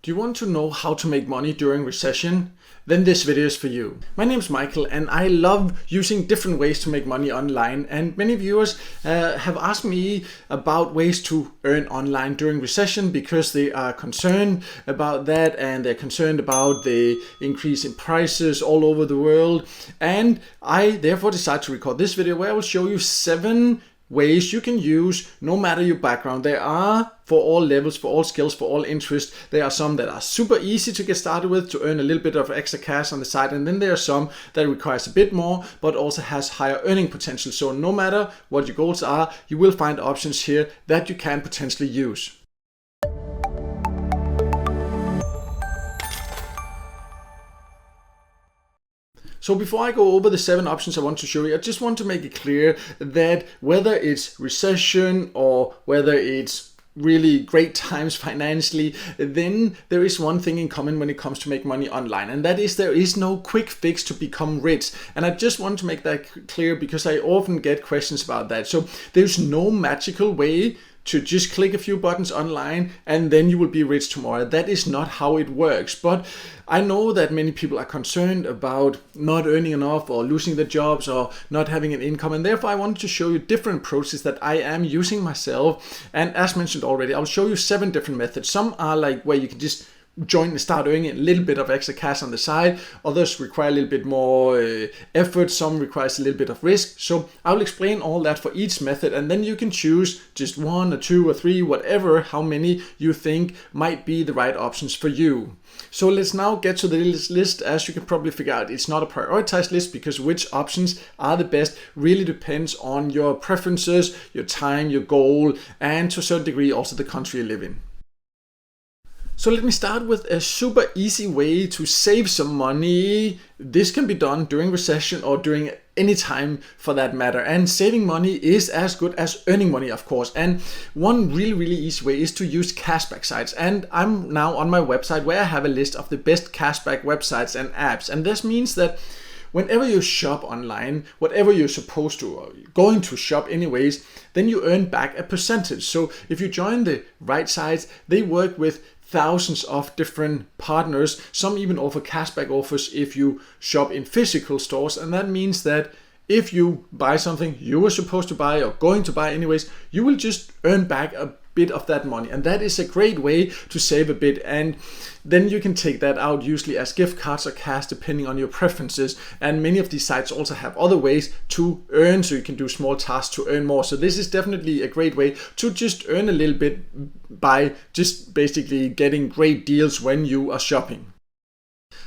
Do you want to know how to make money during recession? Then this video is for you. My name is Michael and I love using different ways to make money online, and many viewers have asked me about ways to earn online during recession because they are concerned about that and they're concerned about the increase in prices all over the world. And I therefore decided to record this video where I will show you 7 ways you can use no matter your background. There are for all levels, for all skills, for all interests. There are some that are super easy to get started with to earn a little bit of extra cash on the side, and then there are some that requires a bit more but also has higher earning potential. So no matter what your goals are, you will find options here that you can potentially use. So before I go over the 7 options I want to show you, I just want to make it clear that whether it's recession or whether it's really great times financially, then there is one thing in common when it comes to make money online, and that is there is no quick fix to become rich. And I just want to make that clear because I often get questions about that. So there's no magical way to just click a few buttons online and then you will be rich tomorrow. That is not how it works. But I know that many people are concerned about not earning enough or losing their jobs or not having an income, and therefore I wanted to show you different approaches that I am using myself. And as mentioned already, I'll show you 7 different methods. Some are like where you can just join and start earning a little bit of extra cash on the side. Others require a little bit more effort. Some requires a little bit of risk. So I'll explain all that for each method, and then you can choose just 1 or 2 or 3, whatever, how many you think might be the right options for you. So let's now get to the list. As you can probably figure out, it's not a prioritized list because which options are the best really depends on your preferences, your time, your goal, and to a certain degree also the country you live in. So let me start with a super easy way to save some money. This can be done during recession or during any time for that matter. And saving money is as good as earning money, of course. And one really easy way is to use cashback sites. And I'm now on my website where I have a list of the best cashback websites and apps. And this means that whenever you shop online, whatever you're supposed to or going to shop anyways, then you earn back a percentage. So if you join the right sites, they work with thousands of different partners. Some even offer cashback offers if you shop in physical stores, and that means that if you buy something you were supposed to buy or going to buy anyways, you will just earn back a bit of that money, and that is a great way to save a bit. And then you can take that out usually as gift cards or cash depending on your preferences. And many of these sites also have other ways to earn, so you can do small tasks to earn more. So this is definitely a great way to just earn a little bit by just basically getting great deals when you are shopping.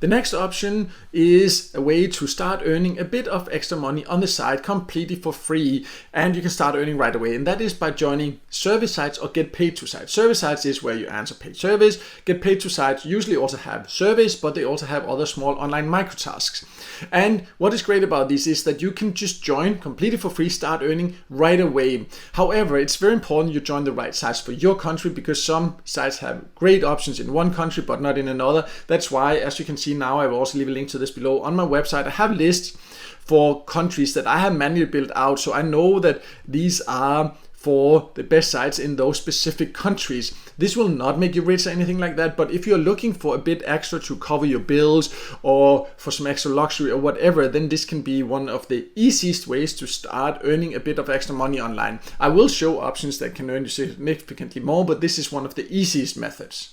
The next option is a way to start earning a bit of extra money on the side completely for free, and you can start earning right away, and that is by joining service sites or get paid to sites. Service sites is where you answer paid service. Get paid to sites usually also have service, but they also have other small online micro tasks. And what is great about this is that you can just join completely for free, start earning right away. However, it's very important you join the right sites for your country because some sites have great options in one country but not in another. That's why, as you can see now, I will also leave a link to this below. On my website I have lists for countries that I have manually built out, so I know that these are for the best sites in those specific countries. This will not make you rich or anything like that, but if you're looking for a bit extra to cover your bills or for some extra luxury or whatever, then this can be one of the easiest ways to start earning a bit of extra money online. I will show options that can earn you significantly more, but this is one of the easiest methods.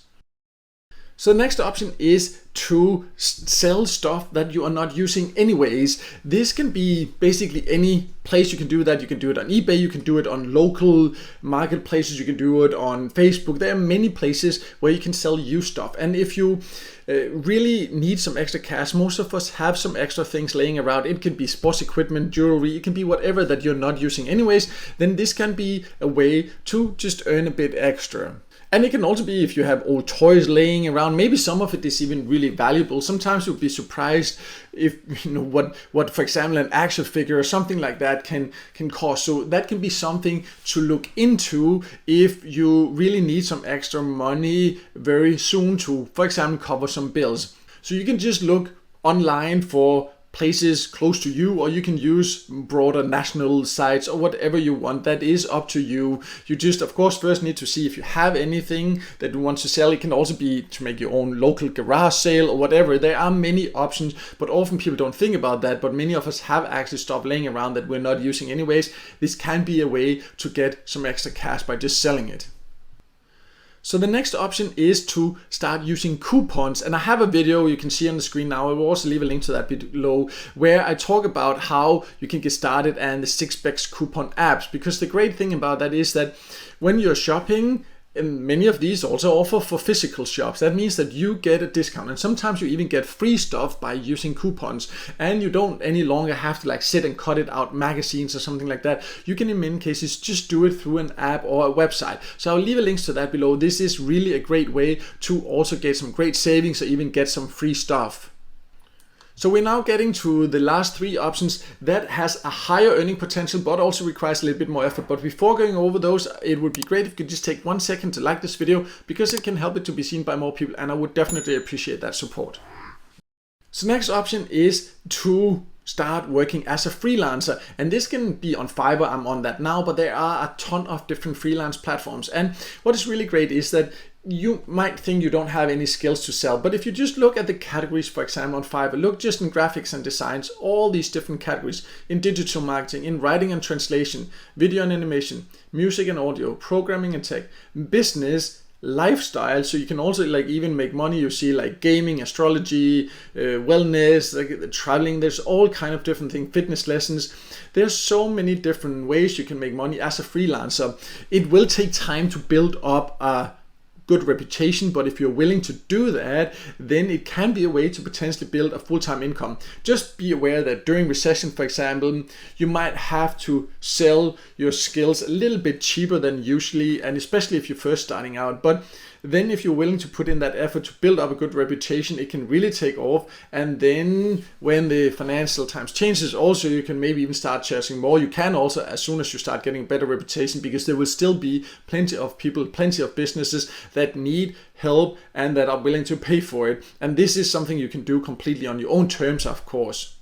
So the next option is to sell stuff that you are not using anyways. This can be basically any place you can do that. You can do it on eBay, you can do it on local marketplaces, you can do it on Facebook. There are many places where you can sell used stuff. And if you really need some extra cash, most of us have some extra things laying around. It can be sports equipment, jewelry, it can be whatever that you're not using anyways. Then this can be a way to just earn a bit extra. And it can also be if you have old toys laying around. Maybe some of it is even really valuable. Sometimes you'll be surprised if you know what for example an action figure or something like that can cost. So that can be something to look into if you really need some extra money very soon to, for example, cover some bills. So you can just look online for places close to you, or you can use broader national sites or whatever you want. That is up to you. You just, of course, first need to see if you have anything that you want to sell. It can also be to make your own local garage sale or whatever. There are many options, but often people don't think about that. But many of us have actually stuff laying around that we're not using anyways. This can be a way to get some extra cash by just selling it. So the next option is to start using coupons, and I have a video you can see on the screen now. I will also leave a link to that below, where I talk about how you can get started and the 6x coupon apps, because the great thing about that is that when you're shopping, and many of these also offer for physical shops. That means that you get a discount, and sometimes you even get free stuff by using coupons, and you don't any longer have to like sit and cut it out magazines or something like that. You can in many cases just do it through an app or a website. So I'll leave a link to that below. This is really a great way to also get some great savings or even get some free stuff. So we're now getting to the last three options that has a higher earning potential but also requires a little bit more effort. But before going over those, it would be great if you could just take 1 second to like this video, because it can help it to be seen by more people, and I would definitely appreciate that support. So next option is to start working as a freelancer, and this can be on Fiverr. I'm on that now, but there are a ton of different freelance platforms. And what is really great is that you might think you don't have any skills to sell, but if you just look at the categories, for example, on Fiverr, look just in graphics and designs, all these different categories, in digital marketing, in writing and translation, video and animation, music and audio, programming and tech, business, lifestyle, so you can also like even make money. You see like gaming, astrology, wellness, like traveling. There's all kind of different things, fitness lessons. There's so many different ways you can make money as a freelancer. It will take time to build up a good reputation, but if you're willing to do that, then it can be a way to potentially build a full-time income. Just be aware that during recession, for example, you might have to sell your skills a little bit cheaper than usually, and especially if you're first starting out. But then if you're willing to put in that effort to build up a good reputation, it can really take off. And then when the financial times changes, also you can maybe even start charging more. You can also, as soon as you start getting a better reputation, because there will still be plenty of people, plenty of businesses that need help and that are willing to pay for it. And this is something you can do completely on your own terms, of course.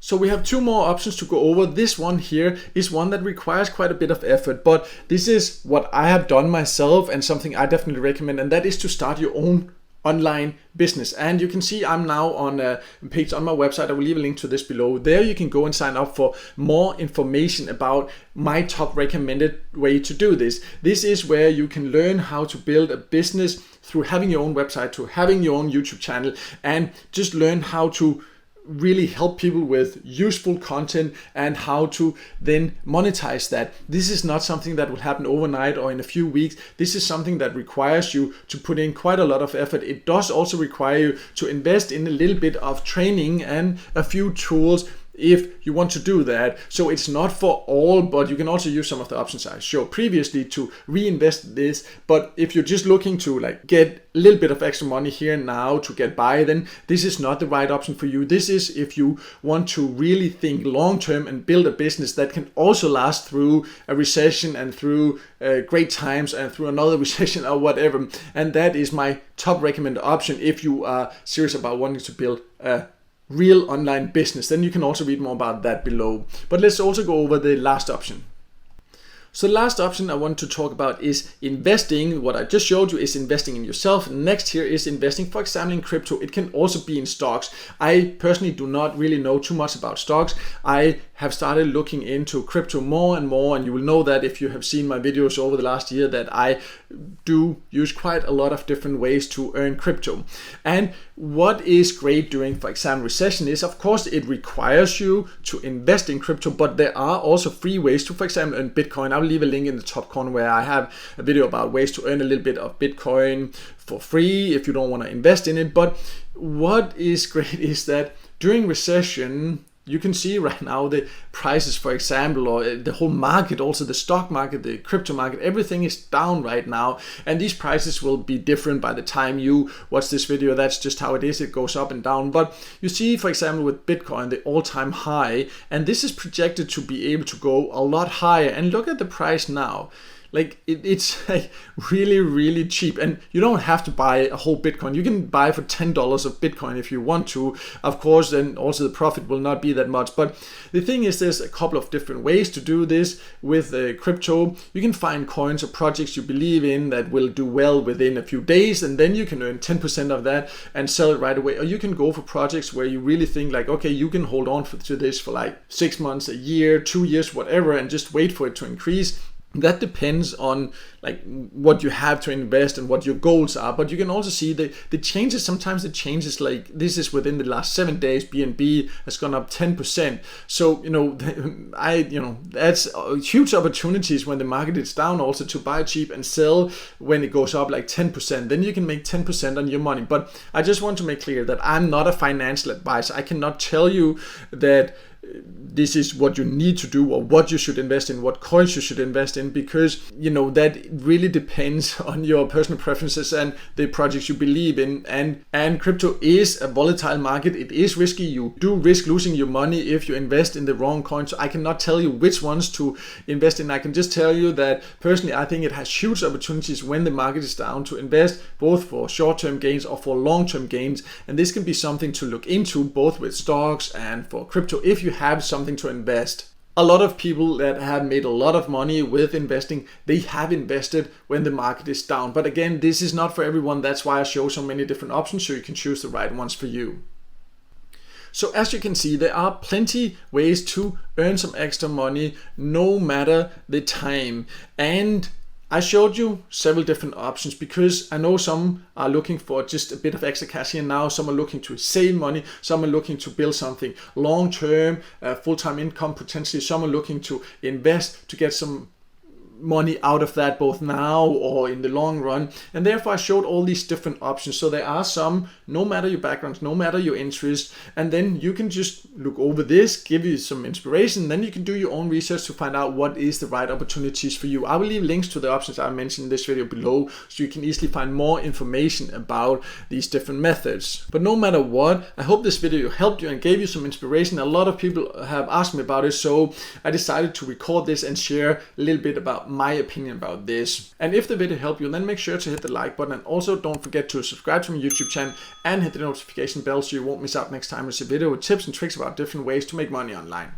So we have two more options to go over. This one here is one that requires quite a bit of effort, but this is what I have done myself and something I definitely recommend, and that is to start your own online business. And you can see I'm now on a page on my website. I will leave a link to this below. There you can go and sign up for more information about my top recommended way to do this. This is where you can learn how to build a business through having your own website, to having your own YouTube channel, and just learn how to really help people with useful content and how to then monetize that. This is not something that will happen overnight or in a few weeks. This is something that requires you to put in quite a lot of effort. It does also require you to invest in a little bit of training and a few tools if you want to do that. So it's not for all, but you can also use some of the options I showed previously to reinvest this. But if you're just looking to like get a little bit of extra money here now to get by, then this is not the right option for you. This is if you want to really think long term and build a business that can also last through a recession and through great times and through another recession or whatever. And that is my top recommended option if you are serious about wanting to build a real online business. Then you can also read more about that below. But let's also go over the last option. So the last option I want to talk about is investing. What I just showed you is investing in yourself. Next here is investing, for example, in crypto. It can also be in stocks. I personally do not really know too much about stocks. I have started looking into crypto more and more, and you will know that if you have seen my videos over the last year that I do use quite a lot of different ways to earn crypto. And what is great during, for example, recession is, of course, it requires you to invest in crypto, but there are also free ways to, for example, earn Bitcoin. I'll leave a link in the top corner where I have a video about ways to earn a little bit of Bitcoin for free if you don't want to invest in it. But what is great is that during recession, you can see right now the prices, for example, or the whole market, also the stock market, the crypto market, everything is down right now. And these prices will be different by the time you watch this video. That's just how it is. It goes up and down. But you see, for example, with Bitcoin, the all-time high, and this is projected to be able to go a lot higher. And look at the price now. it's like really cheap, and you don't have to buy a whole Bitcoin. You can buy for $10 of Bitcoin if you want to. Of course, then also the profit will not be that much. But the thing is, there's a couple of different ways to do this with crypto. You can find coins or projects you believe in that will do well within a few days, and then you can earn 10% of that and sell it right away. Or you can go for projects where you really think like, okay, you can hold on to this for like 6 months, a year, 2 years, whatever, and just wait for it to increase. That depends on like what you have to invest and what your goals are. But you can also see the changes. Sometimes the changes, like this is within the last 7 days, BNB has gone up 10%. So that's huge opportunities when the market is down, also to buy cheap and sell when it goes up like 10%. Then you can make 10% on your money. But I just want to make clear that I'm not a financial advisor. I cannot tell you that this is what you need to do or what you should invest in, what coins you should invest in, because that really depends on your personal preferences and the projects you believe in. And crypto is a volatile market. It is risky. You do risk losing your money if you invest in the wrong coins. So I cannot tell you which ones to invest in. I can just tell you that personally I think it has huge opportunities when the market is down to invest, both for short-term gains or for long-term gains. And this can be something to look into, both with stocks and for crypto, if you have something to invest. A lot of people that have made a lot of money with investing, they have invested when the market is down. But again, this is not for everyone. That's why I show so many different options, so you can choose the right ones for you. So as you can see, there are plenty ways to earn some extra money no matter the time. And I showed you several different options because I know some are looking for just a bit of extra cash here now. Some are looking to save money. Some are looking to build something long-term, full-time income potentially. Some are looking to invest to get some money out of that, both now or in the long run. And therefore I showed all these different options. So there are some, no matter your background, no matter your interest, and then you can just look over this, give you some inspiration, then you can do your own research to find out what is the right opportunities for you. I will leave links to the options I mentioned in this video below, so you can easily find more information about these different methods. But no matter what, I hope this video helped you and gave you some inspiration. A lot of people have asked me about it, so I decided to record this and share a little bit about my opinion about this. And if the video helped you, then make sure to hit the like button, and also don't forget to subscribe to my YouTube channel and hit the notification bell so you won't miss out next time there's a video with tips and tricks about different ways to make money online.